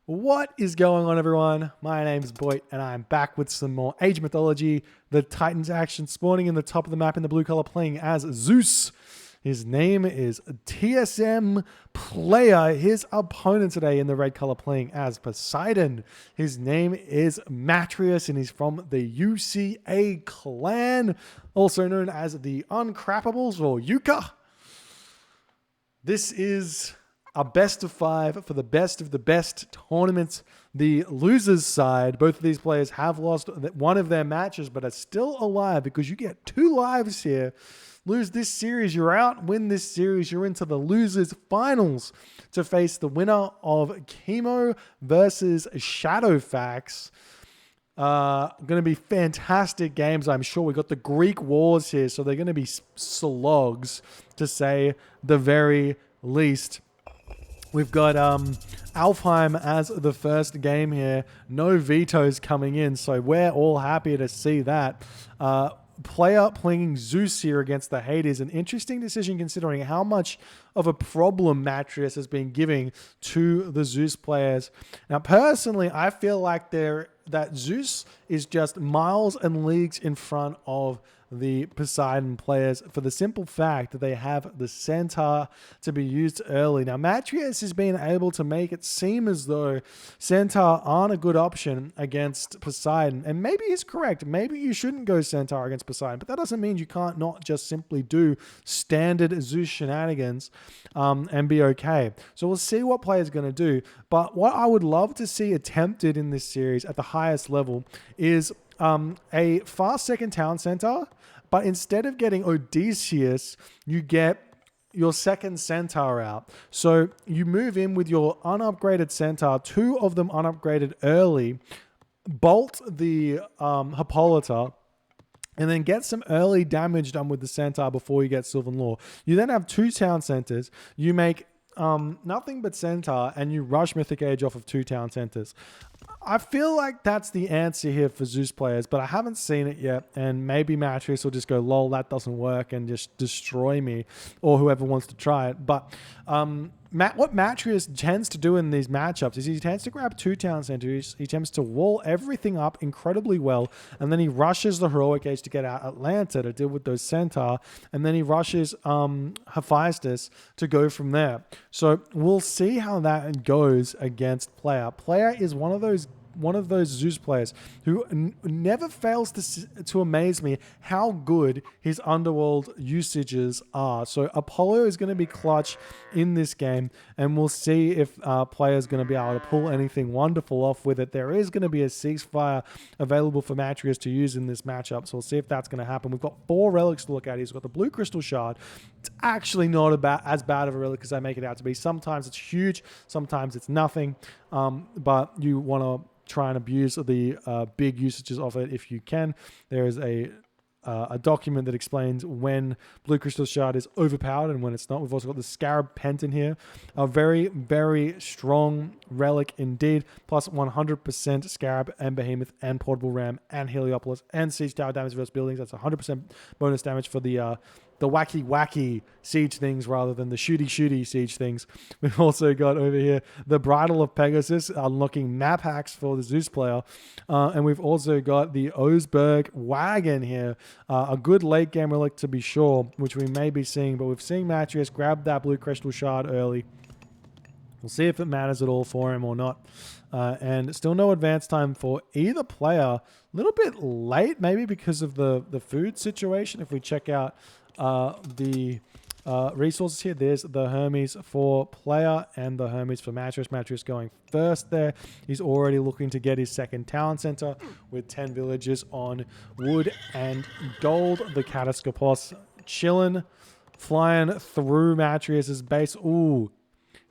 What is going on, everyone? My name's Boyd, and I'm back with some more Age Mythology. The Titans action spawning in the top of the map in the blue color, playing as Zeus. His name is TSM Player. His opponent today in the red color, playing as Poseidon. His name is Matreiuss, and he's from the UCA clan, also known as the Uncrappables or Yucca. This is a best of 5 for the best of the best tournament. The losers side, both of these players have lost one of their matches, but are still alive because you get 2 lives here. Lose this series, you're out. Win this series, you're into the losers finals to face the winner of Chemo versus Shadowfax. Going to be fantastic games, I'm sure. We got the Greek wars here, so they're going to be slogs, to say the very least. We've got Alfheim as the first game here. No vetoes coming in, so we're all happy to see that. Player playing Zeus here against the Hades. An interesting decision considering how much of a problem Matreiuss has been giving to the Zeus players. Now, personally, I feel like that Zeus is just miles and leagues in front of the Poseidon players for the simple fact that they have the Centaur to be used early. Now, Matreiuss has been able to make it seem as though Centaur aren't a good option against Poseidon. And maybe he's correct. Maybe you shouldn't go Centaur against Poseidon, but that doesn't mean you can't not just simply do standard Zeus shenanigans and be okay. So we'll see what players going to do. But what I would love to see attempted in this series at the highest level is a fast second town center, but instead of getting Odysseus, you get your second centaur out. So you move in with your unupgraded centaur, 2 of them unupgraded early, bolt the Hippolyta, and then get some early damage done with the centaur before you get Sylvan Law. You then have 2 town centers. You make nothing but centaur, and you rush Mythic Age off of 2 town centers. I feel like that's the answer here for Zeus players, but I haven't seen it yet, and maybe Matreiuss will just go, lol, that doesn't work, and just destroy me, or whoever wants to try it. But what Matreiuss tends to do in these matchups is he tends to grab 2 town centers, he tends to wall everything up incredibly well, and then he rushes the Heroic Age to get out Atlanta to deal with those centaur, and then he rushes Hephaestus to go from there. So we'll see how that goes against Player. Player is one of those Zeus players who never fails to amaze me how good his underworld usages are. So Apollo is going to be clutch in this game, and we'll see if Player is going to be able to pull anything wonderful off with it. There is going to be a ceasefire available for Matreiuss to use in this matchup, so we'll see if that's going to happen. We've got 4 relics to look at. He's got the Blue Crystal Shard. It's actually not as bad of a relic as I make it out to be. Sometimes it's huge, sometimes it's nothing, but you want to try and abuse the big usages of it if you can. There is a document that explains when Blue Crystal Shard is overpowered and when it's not. We've also got the Scarab Penton here. A very, very strong relic indeed. Plus 100% Scarab and Behemoth and Portable Ram and Heliopolis and Siege Tower damage versus buildings. That's 100% bonus damage for the wacky siege things rather than the shooty siege things. We've also got over here the Bridle of Pegasus, unlocking map hacks for the Zeus player. And we've also got the Oseberg Wagon here, a good late game relic to be sure, which we may be seeing, but we've seen Matreiuss grab that Blue Crystal Shard early. We'll see if it matters at all for him or not. And still no advance time for either player. A little bit late, maybe because of the food situation. If we check out the resources here, there's the Hermes for Player and the Hermes for Matreiuss. Matreiuss going first there. He's already looking to get his second town center with 10 villages on wood and gold. The Kataskopos chilling, flying through Matreiuss's base. Ooh.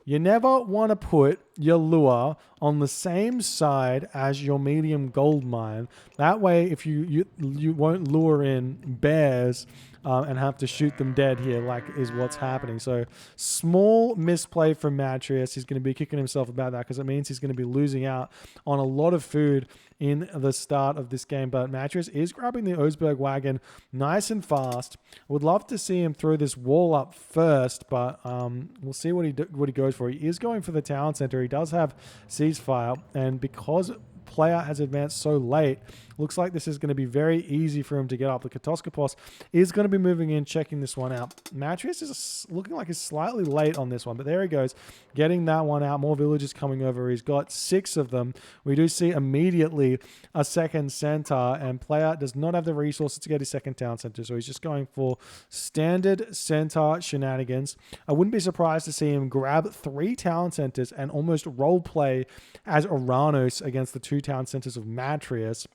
You never want to put your lure on the same side as your medium gold mine. That way, if you won't lure in bears and have to shoot them dead here, like is what's happening. So small misplay from Matreiuss. He's going to be kicking himself about that because it means he's going to be losing out on a lot of food in the start of this game. But Matreiuss is grabbing the Oseberg wagon nice and fast. Would love to see him throw this wall up first, but we'll see what he goes for. He is going for the town center. He does have ceasefire, and because player has advanced so late, looks like this is going to be very easy for him to get up. The Katoskopos is going to be moving in, checking this one out. Matreiuss is looking like he's slightly late on this one, but there he goes, getting that one out. More villagers coming over. He's got 6 of them. We do see immediately a second center, and player does not have the resources to get his second town center, so he's just going for standard center shenanigans. I wouldn't be surprised to see him grab 3 town centers and almost role play as Uranus against the 2 town centers of Matreiuss.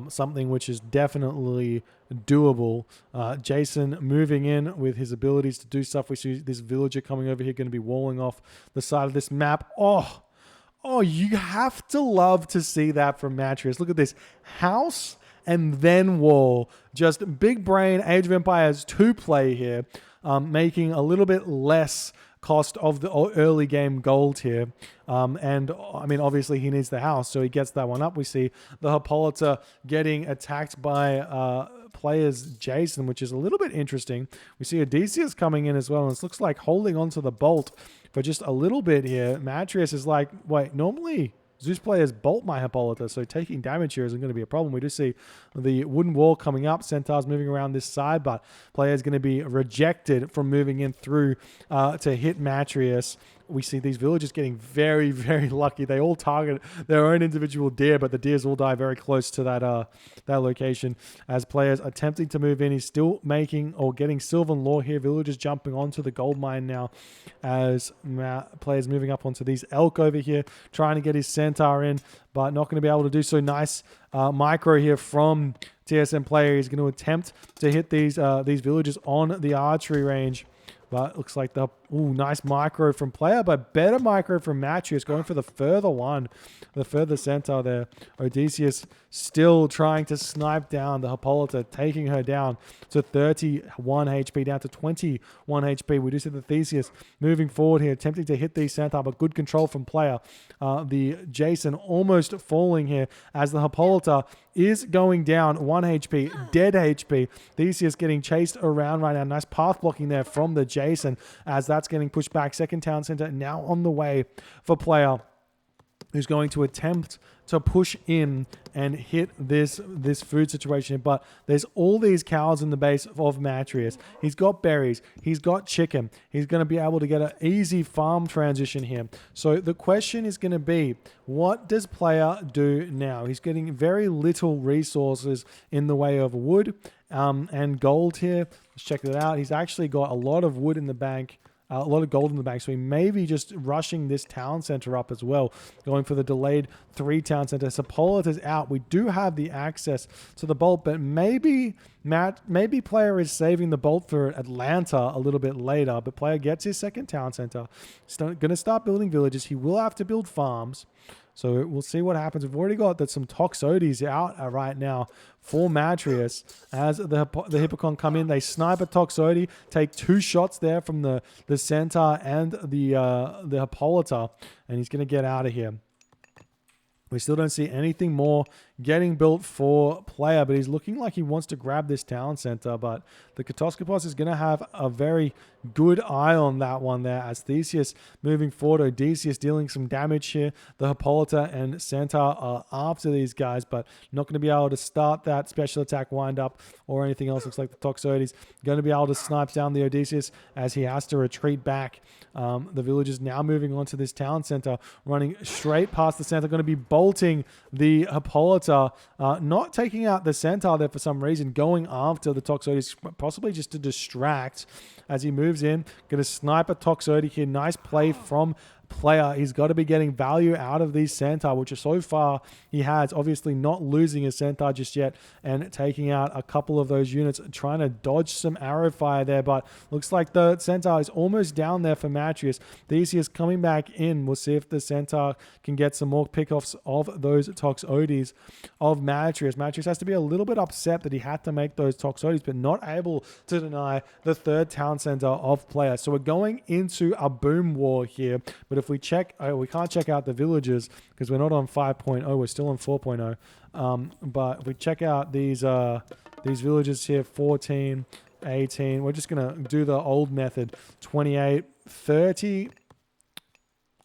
Something which is definitely doable. Jason moving in with his abilities to do stuff. We see this villager coming over here, going to be walling off the side of this map. Oh, you have to love to see that from Matreiuss. Look at this. House and then wall. Just big brain Age of Empires 2 play here, making a little bit less cost of the early game gold here. And I mean, obviously he needs the house, so he gets that one up. We see the Hippolyta getting attacked by players Jason, which is a little bit interesting. We see Odysseus coming in as well, and this looks like holding onto the bolt for just a little bit here. Matreiuss is like, wait, normally Zeus players bolt my Hippolyta, so taking damage here isn't going to be a problem. We do see the wooden wall coming up. Centaurs moving around this side, but player is going to be rejected from moving in through to hit Matreiuss. We see these villagers getting very, very lucky. They all target their own individual deer, but the deers all die very close to that location. As players attempting to move in, he's still making or getting Sylvan Law here. Villagers jumping onto the gold mine now as players moving up onto these elk over here, trying to get his centaur in, but not going to be able to do so. Nice micro here from TSM player. He's going to attempt to hit these villagers on the archery range. But it looks like nice micro from player, but better micro from Matreiuss, going for the further one, the further centaur there. Odysseus still trying to snipe down the Hippolyta, taking her down to 31 HP, down to 21 HP. We do see the Theseus moving forward here, attempting to hit these centaur, but good control from player. The Jason almost falling here as the Hippolyta is going down 1 HP, dead HP. Theseus getting chased around right now. Nice path blocking there from the Jason as that's getting pushed back. Second town center now on the way for player, who's going to attempt to push in and hit this food situation. But there's all these cows in the base of Matreiuss. He's got berries. He's got chicken. He's going to be able to get an easy farm transition here. So the question is going to be, what does player do now? He's getting very little resources in the way of wood and gold here. Let's check that out. He's actually got a lot of wood in the bank. A lot of gold in the bank, so he may be just rushing this town center up as well, going for the delayed 3 town center. Hippolyta's out. We do have the access to the bolt, but maybe player is saving the bolt for Atlanta a little bit later, but player gets his second town center. He's going to start building villages. He will have to build farms. So we'll see what happens. We've already got some Toxotes out right now for Matreiuss. As the Hippocon come in, they snipe a Toxote, take 2 shots there from the Centaur and the Hippolyta, and he's going to get out of here. We still don't see anything more getting built for player, but he's looking like he wants to grab this town center. But the Katoskopos is going to have a very good eye on that one there, as Theseus moving forward. Odysseus dealing some damage here. The Hippolyta and Centaur are after these guys, but not going to be able to start that special attack wind up or anything else. Looks like the Toxotes going to be able to snipe down the Odysseus as he has to retreat back. The villagers now moving on to this town center, running straight past the center, going to be bolting the Hippolyta, not taking out the Centaur there for some reason, going after the Toxotes, possibly just to distract as he moves in. Going to snipe a Toxote here. Nice play from player. He's got to be getting value out of these centaur, which so far he has. Obviously not losing his centaur just yet and taking out a couple of those units, trying to dodge some arrow fire there, but looks like the centaur is almost down there for Matreiuss. Theseus coming back in. We'll see if the centaur can get some more pickoffs of those Toxotes of Matreiuss. Matreiuss has to be a little bit upset that he had to make those Toxotes, but not able to deny the third town center of player. So we're going into a boom war here, but if we check, we can't check out the villages because we're not on 5.0, we're still on 4.0. But if we check out these villages here, 14, 18, we're just gonna do the old method, 28, 30,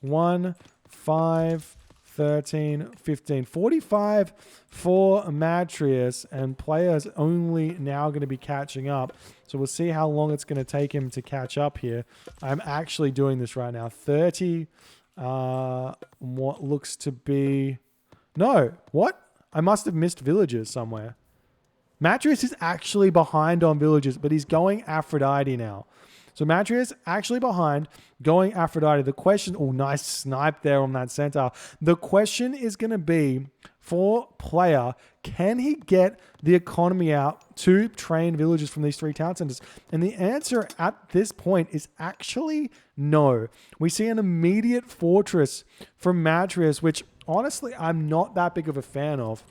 1, 5, 13, 15, 45 for Matreiuss, and players only now going to be catching up. So we'll see how long it's going to take him to catch up here. I'm actually doing this right now. 30, what looks to be... No, what? I must have missed villages somewhere. Matreiuss is actually behind on villages, but he's going Aphrodite now. So Matreiuss actually behind, going Aphrodite. The question, oh, nice snipe there on that centaur. The question is going to be, for player, can he get the economy out to train villagers from these three town centers? And the answer at this point is actually no. We see an immediate fortress from Matreiuss, which honestly I'm not that big of a fan of.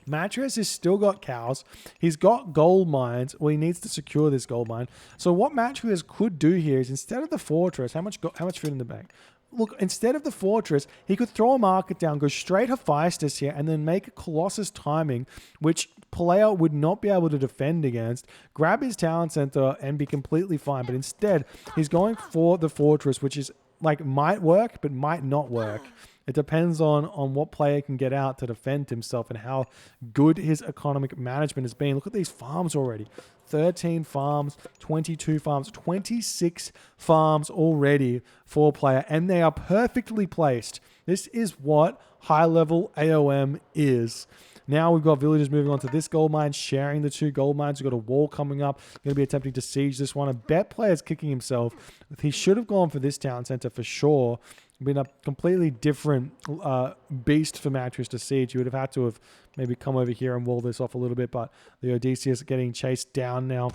Matreiuss has still got cows. He's got gold mines. Well, he needs to secure this gold mine. So what Matreiuss could do here is, instead of the fortress, how much food in the bank? Look, instead of the fortress, he could throw a market down, go straight Hephaestus here, and then make a Colossus timing, which player would not be able to defend against, grab his town center, and be completely fine. But instead, he's going for the fortress, which is like might work, but might not work. It depends on what player can get out to defend himself and how good his economic management has been. Look at these farms already. 13 farms, 22 farms, 26 farms already for player, and they are perfectly placed. This is what high-level AOM is. Now we've got villagers moving on to this gold mine, sharing the two gold mines. We've got a wall coming up. Going to be attempting to siege this one. A bet player's kicking himself. He should have gone for this town center for sure. Been a completely different beast for Matreiuss to siege. You would have had to have maybe come over here and wall this off a little bit, but the Odysseus getting chased down now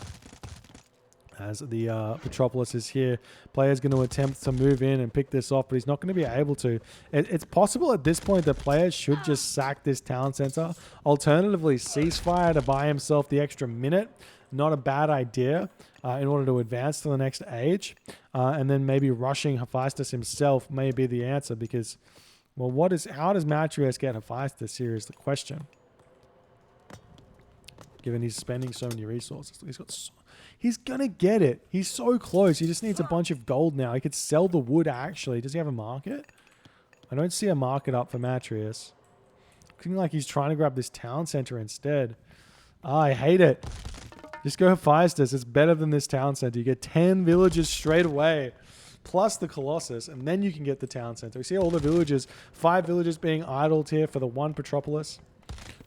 as the Metropolis is here. Player's going to attempt to move in and pick this off, but he's not going to be able to. It's possible at this point that players should just sack this town center. Alternatively, ceasefire to buy himself the extra minute. Not a bad idea in order to advance to the next age. And then maybe rushing Hephaestus himself may be the answer because, well, how does Matreiuss get Hephaestus here is the question. Given he's spending so many resources. He's going to get it. He's so close. He just needs a bunch of gold now. He could sell the wood actually. Does he have a market? I don't see a market up for Matreiuss. Looking like he's trying to grab this town center instead. I hate it. Just go Hephaestus. It's better than this town center. You get 10 villages straight away, plus the Colossus, and then you can get the town center. We see all the villages, 5 villages being idled here for the one Metropolis.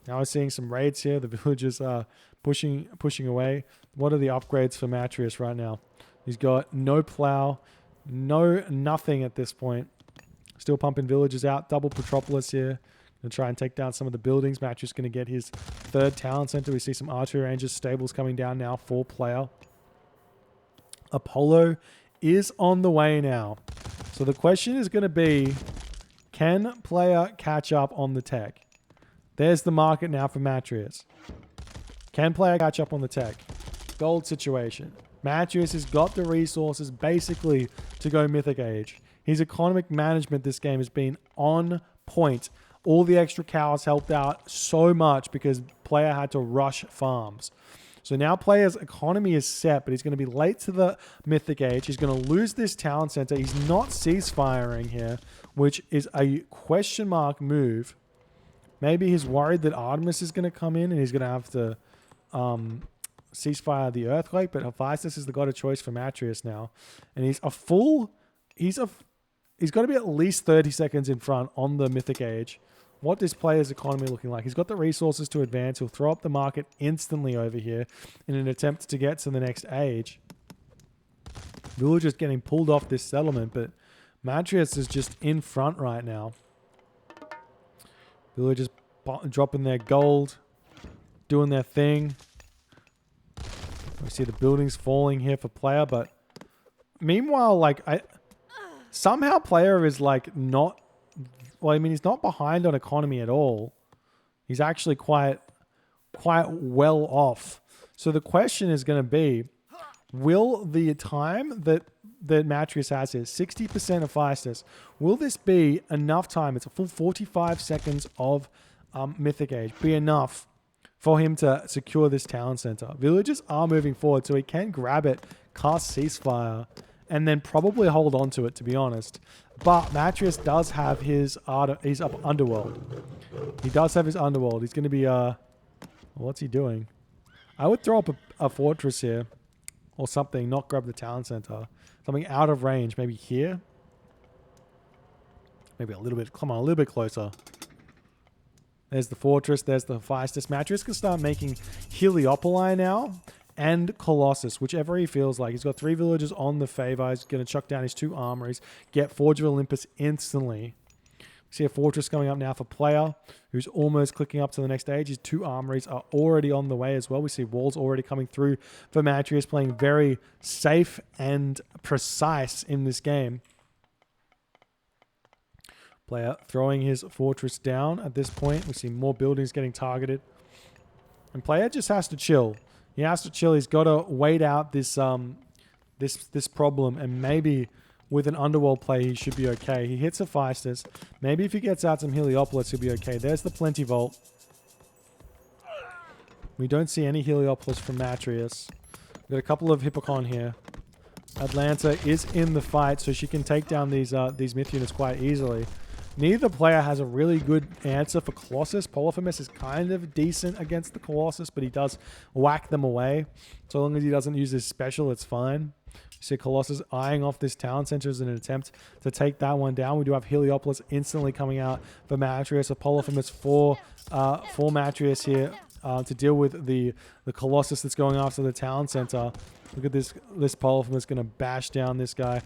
Now we're seeing some raids here. The villagers are pushing away. What are the upgrades for Matreiuss right now? He's got no plow, nothing at this point. Still pumping villages out. Double Metropolis here. Going to try and take down some of the buildings. Matreiuss going to get his third town center. We see some archery rangers, stables coming down now for player. Apollo is on the way now. So the question is going to be, can player catch up on the tech? There's the market now for Matreiuss. Can player catch up on the tech? Gold situation. Matreiuss has got the resources basically to go Mythic Age. His economic management this game has been on point. All the extra cows helped out so much because player had to rush farms. So now player's economy is set, but he's going to be late to the Mythic Age. He's going to lose this town center. He's not ceasefiring here, which is a question mark move. Maybe he's worried that Artemis is going to come in and he's going to have to ceasefire the earthquake, but Hephaestus is the god of choice for Matreiuss now. And he's got to be at least 30 seconds in front on the Mythic Age. What is player's economy looking like? He's got the resources to advance. He'll throw up the market instantly over here in an attempt to get to the next age. Villagers getting pulled off this settlement, but Matreiuss is just in front right now. Villagers dropping their gold, doing their thing. We see the buildings falling here for player, but meanwhile, like somehow player is like not. Well, I mean, he's not behind on economy at all. He's actually quite well off. So the question is going to be, will the time that Matreiuss has here, 60% of fastest, will this be enough time? It's a full 45 seconds of Mythic Age. Be enough for him to secure this town center. Villagers are moving forward, so he can grab it, cast Ceasefire, and then probably hold on to it, to be honest. But Matreiuss does have his he's up Underworld. He does have his Underworld. He's going to be what's he doing? I would throw up a fortress here or something, not grab the town center. Something out of range, maybe here. Maybe a little bit, come on, a little bit closer. There's the fortress, there's the fastest. Matreiuss can start making Heliopoli now and Colossus, whichever he feels like. He's got 3 villagers on the favor. He's going to chuck down his 2 armories, get Forge of Olympus instantly. See a fortress coming up now for player, who's almost clicking up to the next stage. His 2 armories are already on the way as well. We see walls already coming through for Matreiuss, playing very safe and precise in this game. Player throwing his fortress down at this point. We see more buildings getting targeted. And player just has to chill. He has to chill. He's got to wait out this this problem, and maybe with an Underworld play, he should be okay. He hits Hephaestus. Maybe if he gets out some Heliopolis, he'll be okay. There's the Plenty Vault. We don't see any Heliopolis from Matreiuss. We've got a couple of Hippocon here. Atlanta is in the fight, so she can take down these myth units quite easily. Neither player has a really good answer for Colossus. Polyphemus is kind of decent against the Colossus, but he does whack them away. So long as he doesn't use his special, it's fine. You see Colossus eyeing off this town center as an attempt to take that one down. We do have Heliopolis instantly coming out for Matreiuss. A Polyphemus for Matreiuss here to deal with the Colossus that's going after the town center. Look at this. This Polyphemus going to bash down this guy.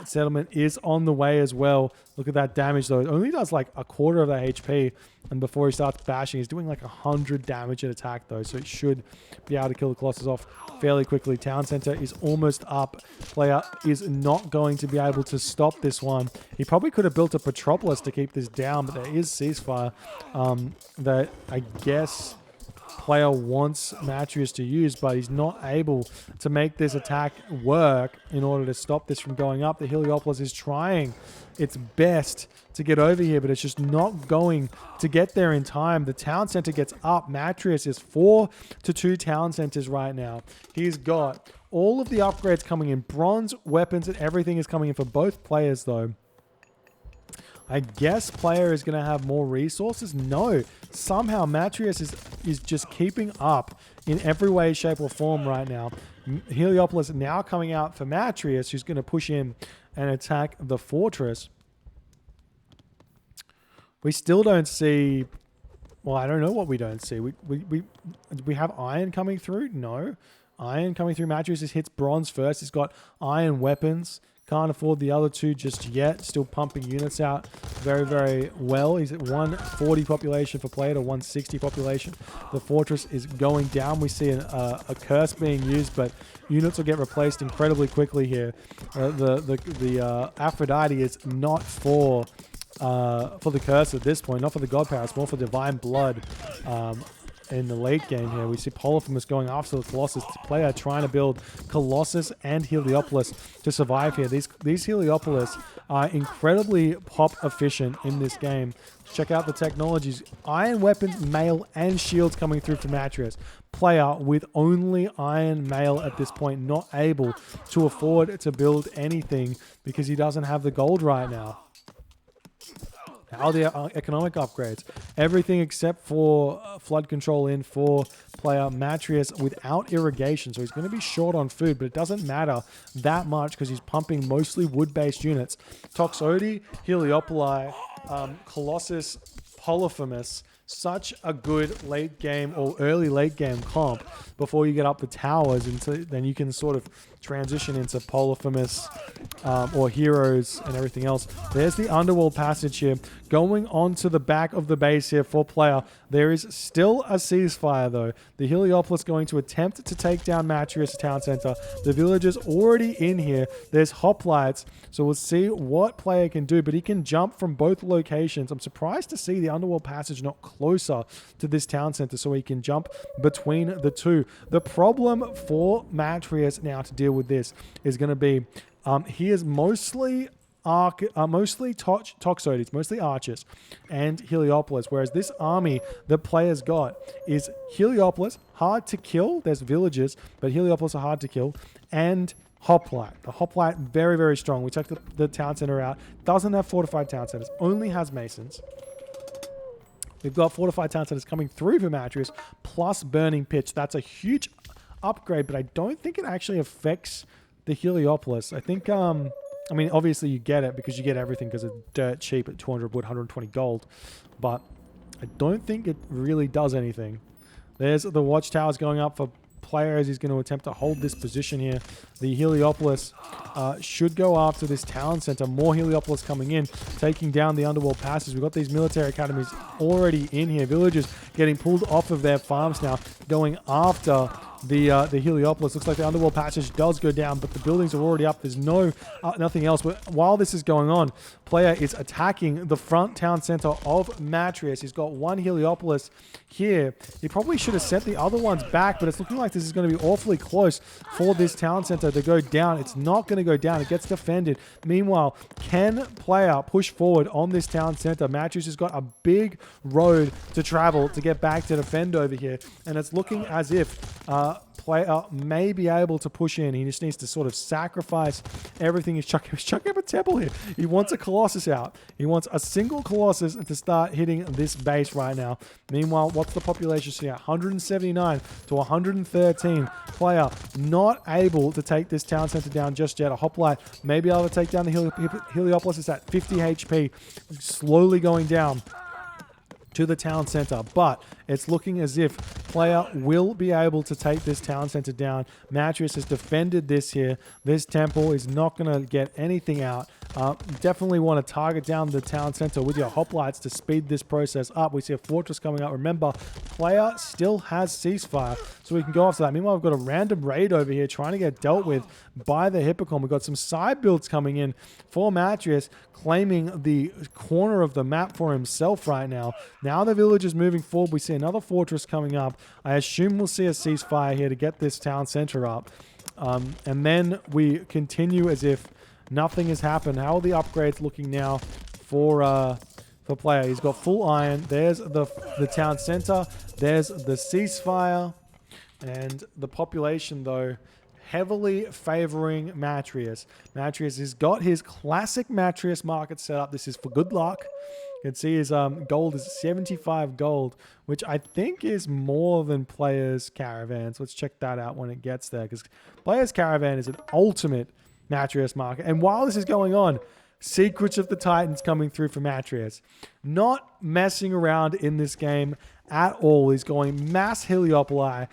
Settlement is on the way as well. Look at that damage, though. It only does like a quarter of that HP. And before he starts bashing, he's doing like 100 damage at attack, though. So it should be able to kill the Colossus off fairly quickly. Town Center is almost up. Player is not going to be able to stop this one. He probably could have built a Petropolis to keep this down, but there is Ceasefire that I guess player wants Matreiuss to use, but he's not able to make this attack work in order to stop this from going up. The Heliopolis is trying its best to get over here, but it's just not going to get there in time. The town center gets up. Matreiuss is 4-2 town centers right now. He's got all of the upgrades coming in. Bronze, weapons, and everything is coming in for both players, though. I guess player is going to have more resources. No, somehow Matreiuss is just keeping up in every way, shape, or form right now. Heliopolis now coming out for Matreiuss, who's going to push in and attack the fortress. We still don't see. Well, I don't know what we don't see. We have iron coming through. No, iron coming through. Matreiuss hits bronze first. He's got iron weapons. Can't afford the other 2 just yet. Still pumping units out very, very well. He's at 140 population for player to 160 population. The fortress is going down. We see a curse being used, but units will get replaced incredibly quickly here. The Aphrodite is not for the curse at this point, not for the god power. It's more for divine blood. In the late game here, we see Polyphemus going after the Colossus. The player trying to build Colossus and Heliopolis to survive here. These Heliopolis are incredibly pop efficient in this game. Check out the technologies. Iron weapons, mail, and shields coming through from Matreiuss. Player with only iron mail at this point, not able to afford to build anything because he doesn't have the gold right now. How are the economic upgrades? Everything except for flood control in for player Matreiuss without irrigation. So he's going to be short on food, but it doesn't matter that much because he's pumping mostly wood-based units. Toxotes, Heliopoli, Colossus, Polyphemus. Such a good late game or early late game comp before you get up the towers, and so then you can sort of transition into Polyphemus or heroes and everything else. There's the underworld passage here. Going on to the back of the base here for player. There is still a ceasefire though. The Heliopolis going to attempt to take down Matreiuss town center. The villagers already in here. There's hoplites. So we'll see what player can do, but he can jump from both locations. I'm surprised to see the underworld passage not closer to this town center so he can jump between the two. The problem for Matreiuss now to deal with this is going to be he is mostly Toxotes, mostly archers, and Heliopolis, whereas this army the players got is Heliopolis, hard to kill. There's villagers, but Heliopolis are hard to kill, and Hoplite. The Hoplite, very, very strong. We checked the town center out. Doesn't have fortified town centers, only has masons. We've got fortified town centers coming through for Matreiuss, plus burning pitch. That's a huge upgrade, but I don't think it actually affects the Heliopolis. I think, I mean, obviously you get it because you get everything because it's dirt cheap at 200 wood, 120 gold, but I don't think it really does anything. There's the watchtowers going up for player as he's going to attempt to hold this position here. The Heliopolis should go after this town center. More Heliopolis coming in, taking down the underworld passes. We've got these military academies already in here. Villagers getting pulled off of their farms now, going after the Heliopolis. Looks like the underworld passage does go down, but the buildings are already up. There's nothing else. But while this is going on, player is attacking the front town center of Matreiuss. He's got one Heliopolis here. He probably should have sent the other ones back, but it's looking like this is going to be awfully close for this town center to go down. It's not going to go down. It gets defended. Meanwhile, can player push forward on this town center? Matreiuss has got a big road to travel to get back to defend over here, and it's looking as if player may be able to push in. He just needs to sort of sacrifice everything. He's chucking up a temple here. He wants a Colossus out. He wants a single Colossus to start hitting this base right now. Meanwhile, what's the population here? 179 to 113. Player not able to take this town center down just yet. A hoplite may be able to take down the Heliopolis. It's at 50 HP, slowly going down to the town center, but it's looking as if player will be able to take this town center down. Matreiuss has defended this here. This temple is not going to get anything out. Definitely want to target down the town center with your hoplites to speed this process up. We see a fortress coming up. Remember, player still has ceasefire, so we can go after that. Meanwhile, we've got a random raid over here trying to get dealt with by the Hippocon. We've got some side builds coming in for Matreiuss, claiming the corner of the map for himself right now. Now the village is moving forward. We see another fortress coming up. I assume we'll see a ceasefire here to get this town center up. And then we continue as if nothing has happened. How are the upgrades looking now for player? He's got full iron. There's the town center. There's the ceasefire. And the population, though, heavily favoring Matreiuss. Matreiuss has got his classic Matreiuss market set up. This is for good luck. You can see his gold is 75 gold, which I think is more than player's caravans. Let's check that out when it gets there, because player's caravan is an ultimate Matreiuss market. And while this is going on, Secrets of the Titans coming through for Matreiuss. Not messing around in this game at all. He's going mass Heliopoli,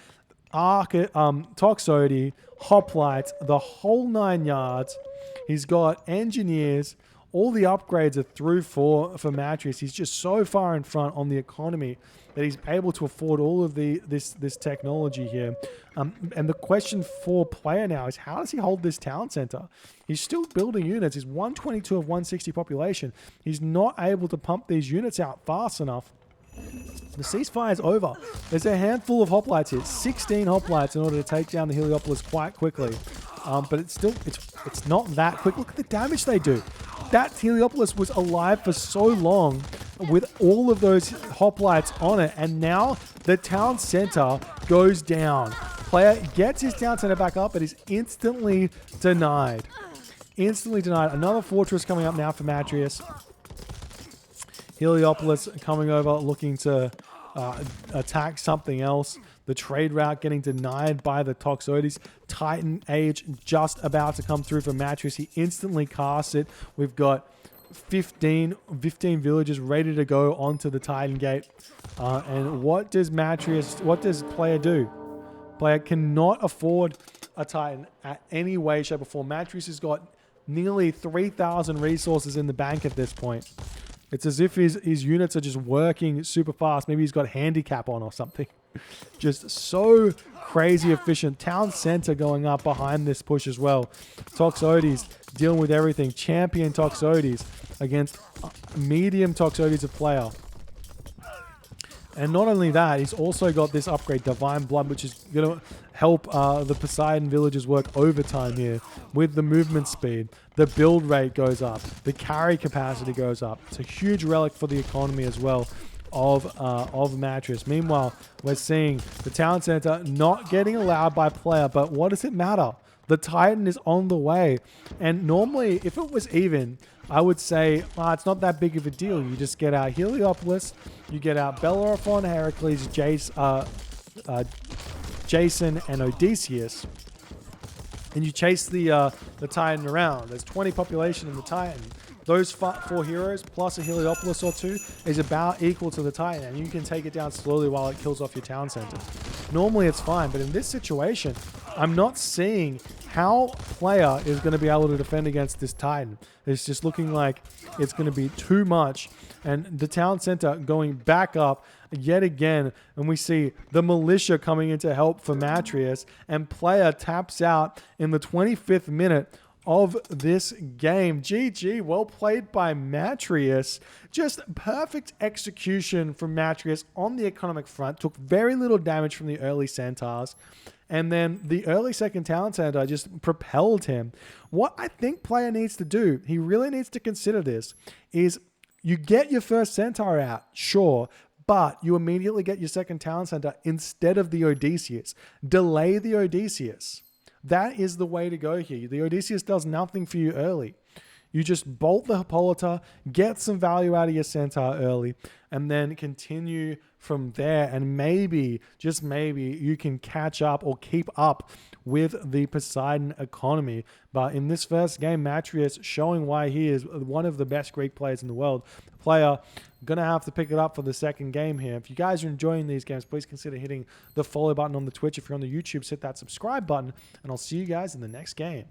Toxotes, hoplites, the whole 9 yards. He's got engineers. All the upgrades are through for Matreiuss. He's just so far in front on the economy that he's able to afford all of this technology here. And the question for player now is, how does he hold this town center? He's still building units. He's 122 of 160 population. He's not able to pump these units out fast enough. The ceasefire is over. There's a handful of hoplites here, 16 hoplites in order to take down the Heliopolis quite quickly. But it's not that quick. Look at the damage they do. That Heliopolis was alive for so long with all of those hoplites on it, and now the town center goes down. Player gets his town center back up, but is instantly denied. Instantly denied. Another fortress coming up now for Matreiuss. Heliopolis coming over, looking to attack something else. The trade route getting denied by the Toxotes. Titan Age just about to come through for Matreiuss. He instantly casts it. We've got 15 villagers ready to go onto the Titan Gate. And what does player do? Player cannot afford a Titan at any way, shape, or form. Matreiuss has got nearly 3,000 resources in the bank at this point. It's as if his units are just working super fast. Maybe he's got handicap on or something. Just so crazy efficient. Town center going up behind this push as well. Toxotes dealing with everything. Champion Toxotes against medium Toxotes of player. And not only that, he's also got this upgrade, Divine Blood, which is going to help the Poseidon villagers work overtime here with the movement speed. The build rate goes up. The carry capacity goes up. It's a huge relic for the economy as well of Matreiuss. Meanwhile, we're seeing the town center not getting allowed by player, but what does it matter? The Titan is on the way. And normally, if it was even, I would say, it's not that big of a deal. You just get out Heliopolis, you get out Bellerophon, Heracles, Jason, and Odysseus, and you chase the Titan around. There's 20 population in the Titan. Those 4 heroes plus a Heliopolis or 2 is about equal to the Titan, and you can take it down slowly while it kills off your town center. Normally it's fine, but in this situation, I'm not seeing how player is going to be able to defend against this Titan. It's just looking like it's going to be too much. And the town center going back up yet again. And we see the militia coming in to help for Matreiuss. And player taps out in the 25th minute of this game. GG, well played by Matreiuss. Just perfect execution from Matreiuss on the economic front. Took very little damage from the early centaurs. And then the early second town center just propelled him. What I think player needs to do, he really needs to consider this, is you get your first centaur out, sure, but you immediately get your second town center instead of the Odysseus. Delay the Odysseus. That is the way to go here. The Odysseus does nothing for you early. You just bolt the Hippolyta, get some value out of your centaur early, and then continue from there. And maybe, just maybe, you can catch up or keep up with the Poseidon economy. But in this first game, Matreiuss showing why he is one of the best Greek players in the world. Player gonna have to pick it up for the second game here. If you guys are enjoying these games, please consider hitting the follow button on the Twitch. If you're on the YouTube, hit that subscribe button, and I'll see you guys in the next game.